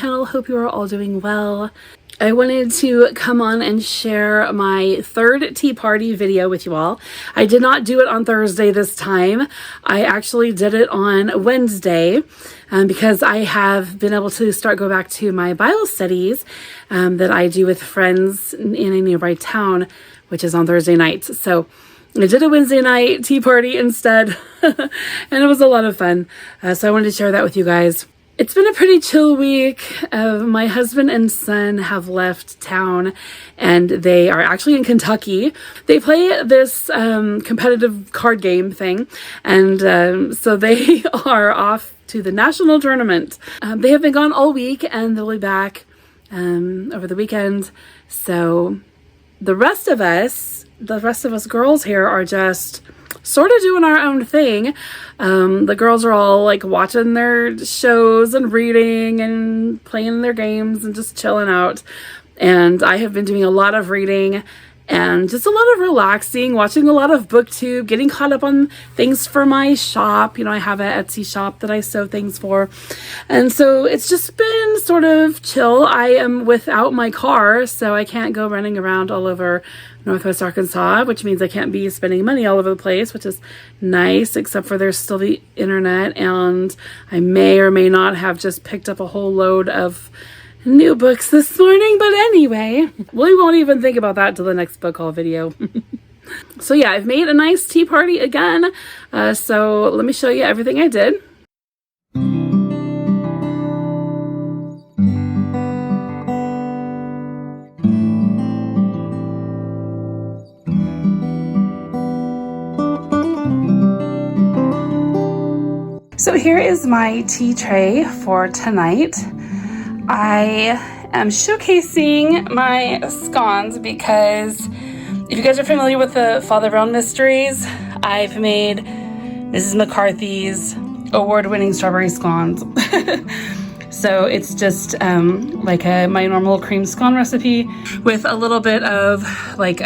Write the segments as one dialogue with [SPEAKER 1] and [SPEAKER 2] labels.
[SPEAKER 1] channel. Hope you are all doing well. I wanted to come on and share my third tea party video with you all. I did not do it on Thursday this time. I actually did it on Wednesday because I have been able to go back to my Bible studies that I do with friends in a nearby town, which is on Thursday nights. So I did a Wednesday night tea party instead, and it was a lot of fun. So I wanted to share that with you guys. It's been a pretty chill week. My husband and son have left town and they are actually in Kentucky. They play this competitive card game thing, and so they are off to the national tournament. They have been gone all week and they'll be back over the weekend. So the rest of us girls here are just sort of doing our own thing. The girls are all like watching their shows and reading and playing their games and just chilling out. And I have been doing a lot of reading and just a lot of relaxing, watching a lot of booktube, getting caught up on things for my shop. You know, I have an Etsy shop that I sew things for. And so it's just been sort of chill. I am without my car, so I can't go running around all over Northwest Arkansas, which means I can't be spending money all over the place, which is nice, except for there's still the internet, and I may or may not have just picked up a whole load of new books this morning. But anyway, we won't even think about that till the next book haul video. So yeah, I've made a nice tea party again. So let me show you everything I did. So here is my tea tray for tonight. I am showcasing my scones because if you guys are familiar with the Father Brown mysteries, I've made Mrs. McCarthy's award-winning strawberry scones. So it's just like my normal cream scone recipe with a little bit of like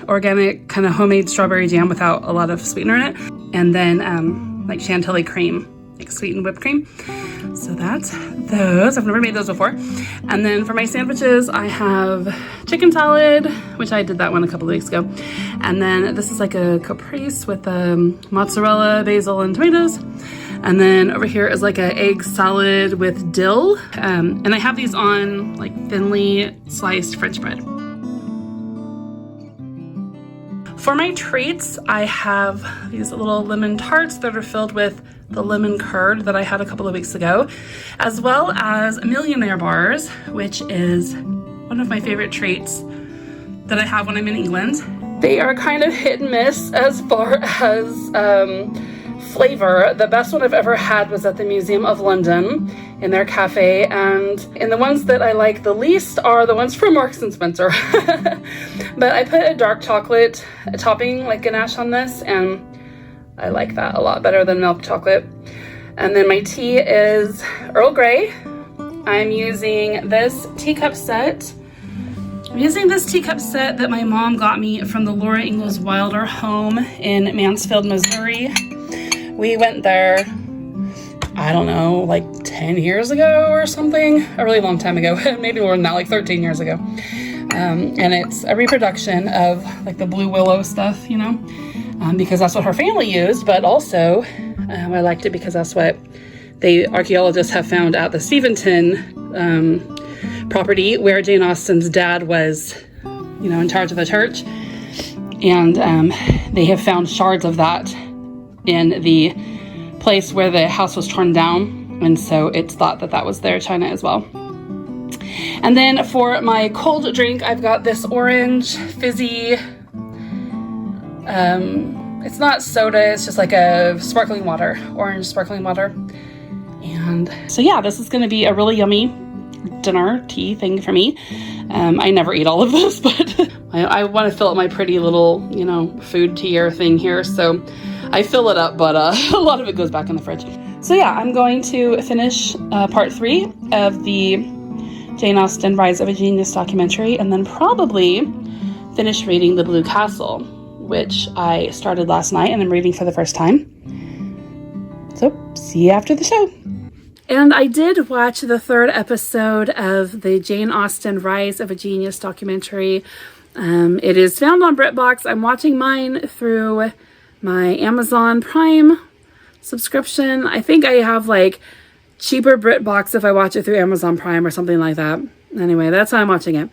[SPEAKER 1] organic kind of homemade strawberry jam without a lot of sweetener in it, and then like chantilly cream, like sweetened whipped cream. So that's those. I've never made those before. And then for my sandwiches, I have chicken salad, which I did that one a couple of weeks ago. And then this is like a caprese with mozzarella, basil, and tomatoes. And then over here is like an egg salad with dill. And I have these on like thinly sliced French bread. For my treats, I have these little lemon tarts that are filled with the lemon curd that I had a couple of weeks ago, as well as millionaire bars, which is one of my favorite treats that I have when I'm in England. They are kind of hit and miss as far as flavor. The best one I've ever had was at the Museum of London in their cafe, and the ones that I like the least are the ones from Marks and Spencer. But I put a dark chocolate topping like ganache on this, and I like that a lot better than milk chocolate. And then my tea is Earl Grey. I'm using this teacup set. I'm using this teacup set that my mom got me from the Laura Ingalls Wilder home in Mansfield, Missouri. We went there, I don't know, like 10 years ago or something, a really long time ago, maybe more than that, like 13 years ago. And it's a reproduction of like the Blue Willow stuff, you know, because that's what her family used, but also I liked it because that's what the archaeologists have found at the Steventon property where Jane Austen's dad was, you know, in charge of the church. And they have found shards of that in the place where the house was torn down, and so it's thought that that was their china as well. And then for my cold drink, I've got this orange fizzy, it's not soda, it's just like a sparkling water, orange sparkling water. And so yeah, this is going to be a really yummy dinner tea thing for me. I never eat all of this, but I want to fill up my pretty little, you know, food tier thing here, so I fill it up, but a lot of it goes back in the fridge. So yeah, I'm going to finish part 3 of the Jane Austen Rise of a Genius documentary, and then probably finish reading The Blue Castle, which I started last night and I'm reading for the first time. So see you after the show. And I did watch the third episode of the Jane Austen Rise of a Genius documentary. It is found on BritBox. I'm watching mine through my Amazon Prime subscription. I think I have like cheaper BritBox if I watch it through Amazon Prime or something like that. Anyway, that's how I'm watching it.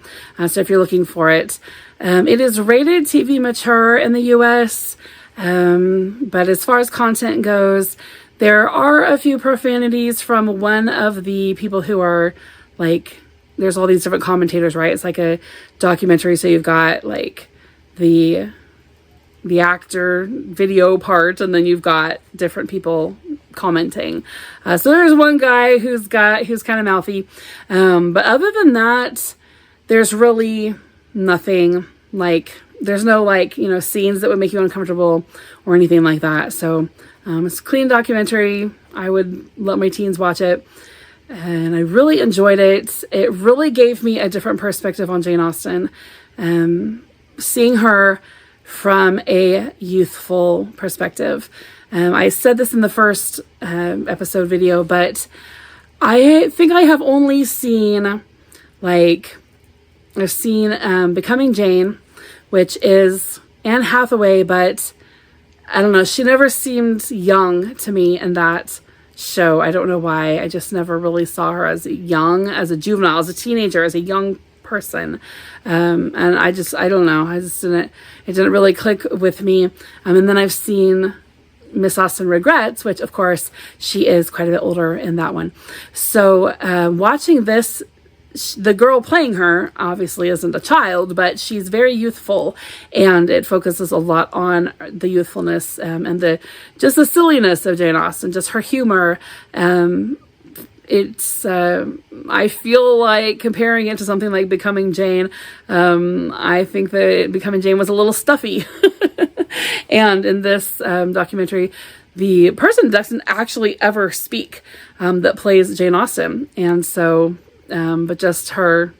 [SPEAKER 1] So if you're looking for it, it is rated TV mature in the US. But as far as content goes, there are a few profanities from one of the people who are like, there's all these different commentators, right? It's like a documentary. So you've got like the actor video part, and then you've got different people commenting. So there's one guy who's kind of mouthy. But other than that, there's really nothing like, there's no like, you know, scenes that would make you uncomfortable or anything like that. So it's a clean documentary. I would let my teens watch it. And I really enjoyed it. It really gave me a different perspective on Jane Austen. Seeing her from a youthful perspective. I said this in the first episode video, but I think I have only seen, Becoming Jane, which is Anne Hathaway, but I don't know, she never seemed young to me in that show. I don't know why. I just never really saw her as young, as a juvenile, as a teenager, as a young person. And I don't know. It didn't really click with me. And then I've seen Miss Austen Regrets, which of course she is quite a bit older in that one. So watching this, the girl playing her obviously isn't a child, but she's very youthful, and it focuses a lot on the youthfulness and the silliness of Jane Austen, just her humor. I feel like comparing it to something like Becoming Jane, I think that Becoming Jane was a little stuffy. And in this documentary, the person doesn't actually ever speak that plays Jane Austen. And so, but just her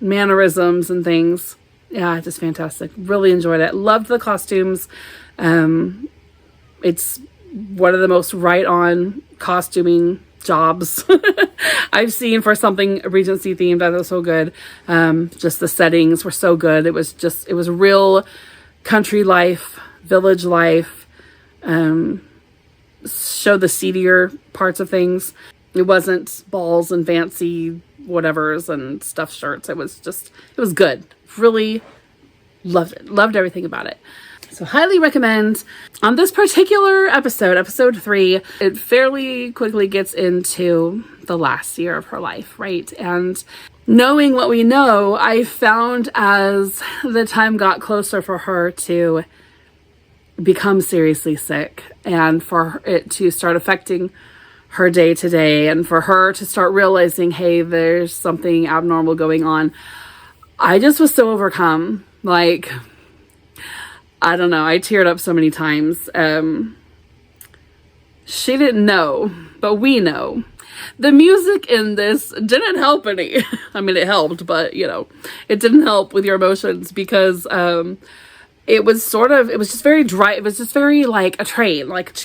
[SPEAKER 1] mannerisms and things, yeah, just fantastic. Really enjoyed it. Loved the costumes. It's one of the most right-on costuming jobs I've seen for something Regency themed. That was so good. Just the settings were so good. It was real country life, village life. Showed the seedier parts of things. It wasn't balls and fancy whatevers and stuffed shirts. It was good. Really loved it. Loved everything about it. So highly recommend. On this particular episode 3, it fairly quickly gets into the last year of her life, right? And knowing what we know, I found as the time got closer for her to become seriously sick, and for it to start affecting her day to day, and for her to start realizing, hey, there's something abnormal going on, I just was so overcome. Like, I don't know, I teared up so many times. She didn't know, but we know. The music in this didn't help any. I mean, it helped, but, you know, it didn't help with your emotions, because it was just very dry. It was just very like a train, like,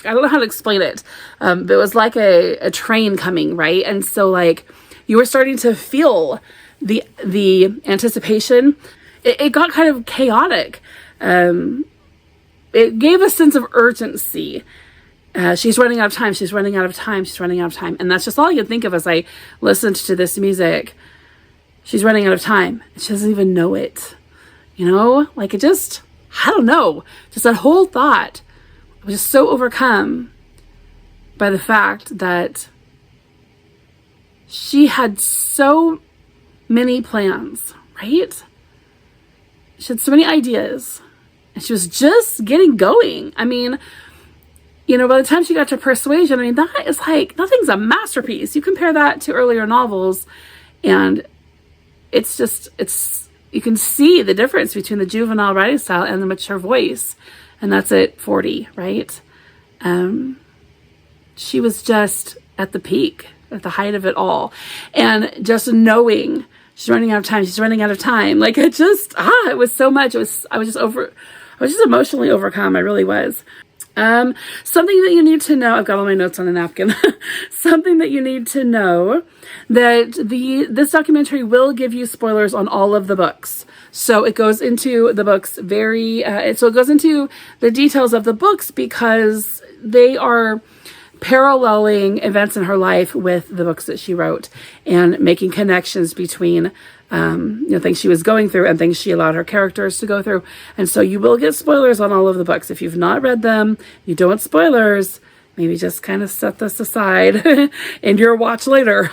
[SPEAKER 1] I don't know how to explain it. It was like a train coming, right? And so like you were starting to feel the anticipation. It got kind of chaotic. It gave a sense of urgency. She's running out of time. She's running out of time. She's running out of time. And that's just all I could think of as I listened to this music. She's running out of time. She doesn't even know it. You know, like, it just, I don't know, just that whole thought. I was just so overcome by the fact that she had so many plans, right? She had so many ideas, and she was just getting going. I mean, you know, by the time she got to Persuasion, I mean, that is like, nothing's a masterpiece. You compare that to earlier novels, and you can see the difference between the juvenile writing style and the mature voice. And that's at 40, right? She was just at the peak, at the height of it all. And just knowing she's running out of time, she's running out of time. Like, it was so much. I was just emotionally overcome. I really was. Something that you need to know, I've got all my notes on a napkin. Something that you need to know, that this documentary will give you spoilers on all of the books. So it goes into the books it goes into the details of the books because they are paralleling events in her life with the books that she wrote and making connections between things she was going through and things she allowed her characters to go through. And so you will get spoilers on all of the books. If you've not read them, you don't want spoilers, maybe just kind of set this aside in your watch later.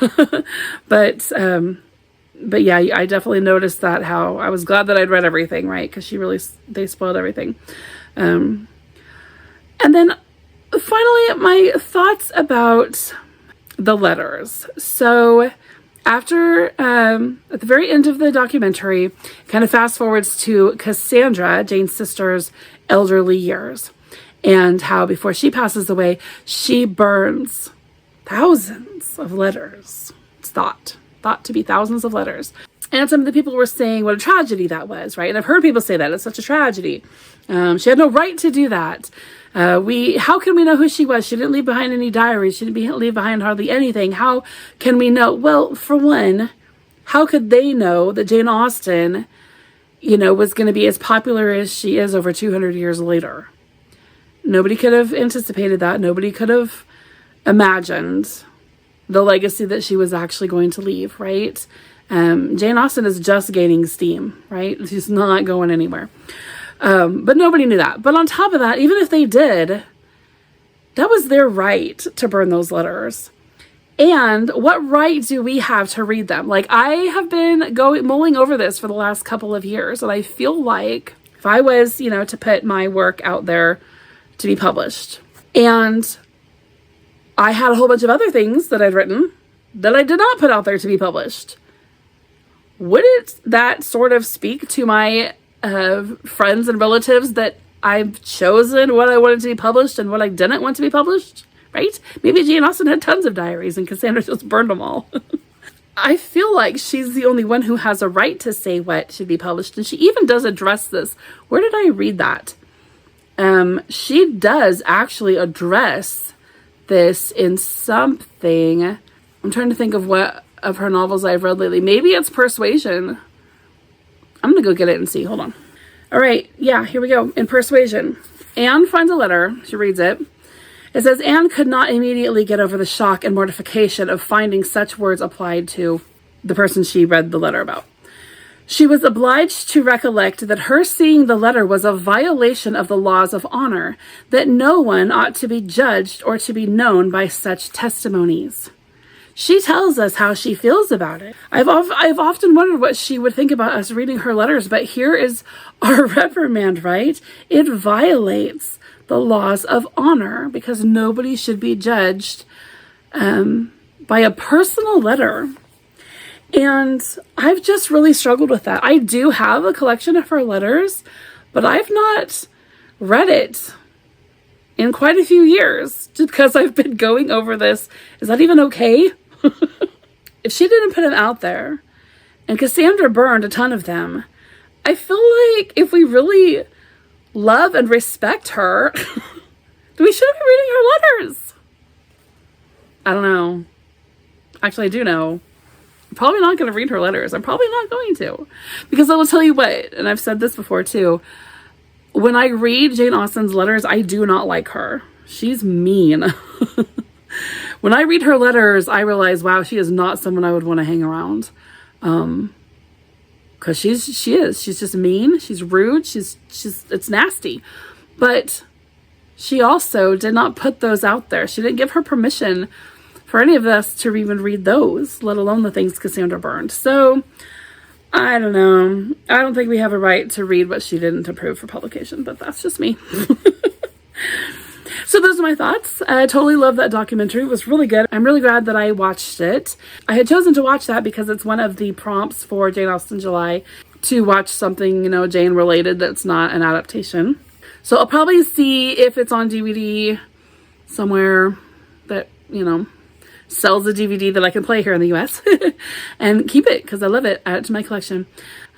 [SPEAKER 1] But yeah, I definitely noticed that, how I was glad that I'd read everything, right? Because they spoiled everything. And then finally, my thoughts about the letters. So after, at the very end of the documentary, kind of fast forwards to Cassandra, Jane's sister's elderly years, and how before she passes away, she burns thousands of letters. It's thought to be thousands of letters. And some of the people were saying what a tragedy that was, right? And I've heard people say that it's such a tragedy. She had no right to do that. How can we know who she was? She didn't leave behind any diaries. She didn't leave behind hardly anything. How can we know? Well, for one, how could they know that Jane Austen, was going to be as popular as she is over 200 years later? Nobody could have anticipated that. Nobody could have imagined the legacy that she was actually going to leave, right? Jane Austen is just gaining steam, right? She's not going anywhere. But nobody knew that. But on top of that, even if they did, that was their right to burn those letters. And what right do we have to read them? Like, I have been mulling over this for the last couple of years, and I feel like if I was, to put my work out there to be published, and I had a whole bunch of other things that I'd written that I did not put out there to be published, wouldn't that sort of speak to my friends and relatives that I've chosen what I wanted to be published and what I didn't want to be published, right? Maybe Jane Austen had tons of diaries and Cassandra just burned them all. I feel like she's the only one who has a right to say what should be published, and she even does address this. Where did I read that? She does actually address this in something. I'm trying to think of what of her novels I've read lately. Maybe it's Persuasion. I'm going to go get it and see. Hold on. All right. Yeah, here we go. In Persuasion, Anne finds a letter. She reads it. It says, Anne could not immediately get over the shock and mortification of finding such words applied to the person she read the letter about. She was obliged to recollect that her seeing the letter was a violation of the laws of honor, that no one ought to be judged or to be known by such testimonies. She tells us how she feels about it. I've often wondered what she would think about us reading her letters, but here is our reprimand, right? It violates the laws of honor because nobody should be judged by a personal letter. And I've just really struggled with that. I do have a collection of her letters, but I've not read it in quite a few years just because I've been going over this. Is that even okay? If she didn't put them out there and Cassandra burned a ton of them, I feel like if we really love and respect her, we should be reading her letters. I don't know. Actually, I do know. I'm probably not going to read her letters. I'm probably not going to. Because I will tell you what, and I've said this before too, when I read Jane Austen's letters, I do not like her. She's mean. When I read her letters, I realize, wow, she is not someone I would want to hang around. Because she's just mean. She's rude. It's nasty. But she also did not put those out there. She didn't give her permission for any of us to even read those, let alone the things Cassandra burned. So, I don't know. I don't think we have a right to read what she didn't approve for publication, but that's just me. So those are my thoughts. I totally love that documentary. It was really good. I'm really glad that I watched it. I had chosen to watch that because it's one of the prompts for Jane Austen July to watch something, Jane related that's not an adaptation. So I'll probably see if it's on DVD somewhere that, sells a DVD that I can play here in the US and keep it because I love it. Add it to my collection.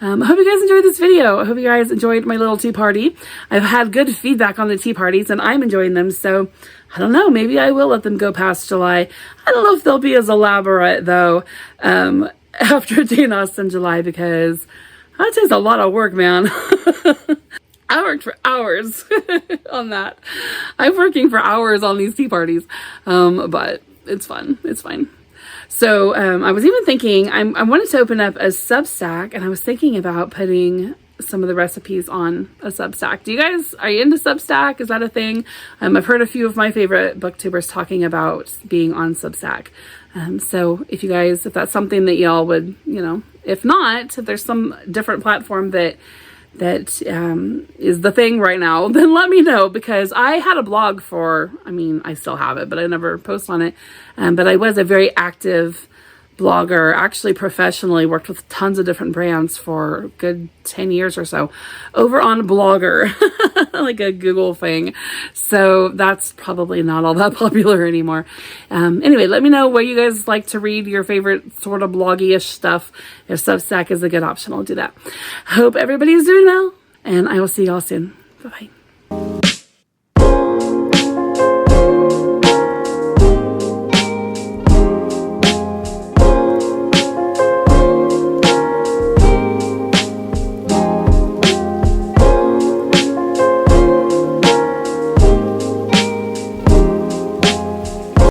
[SPEAKER 1] I hope you guys enjoyed this video. I hope you guys enjoyed my little tea party. I've had good feedback on the tea parties and I'm enjoying them. So I don't know, maybe I will let them go past July. I don't know if they'll be as elaborate though after Jane Austen July, because that takes a lot of work, man. I worked for hours on that. I'm working for hours on these tea parties, but it's fun. It's fine. So I was even thinking, I wanted to open up a Substack, and I was thinking about putting some of the recipes on a Substack. Are you into Substack? Is that a thing? I've heard a few of my favorite booktubers talking about being on Substack. So if that's something that y'all would, if not, if there's some different platform that is the thing right now, then let me know, because I had a blog I still have it, but I never post on it. But I was a very active blogger, actually professionally, worked with tons of different brands for a good 10 years or so over on Blogger, like a Google thing. So that's probably not all that popular anymore. Anyway, let me know what you guys like to read, your favorite sort of bloggy-ish stuff. If Substack is a good option, I'll do that. Hope everybody's doing well, and I will see y'all soon. Bye-bye.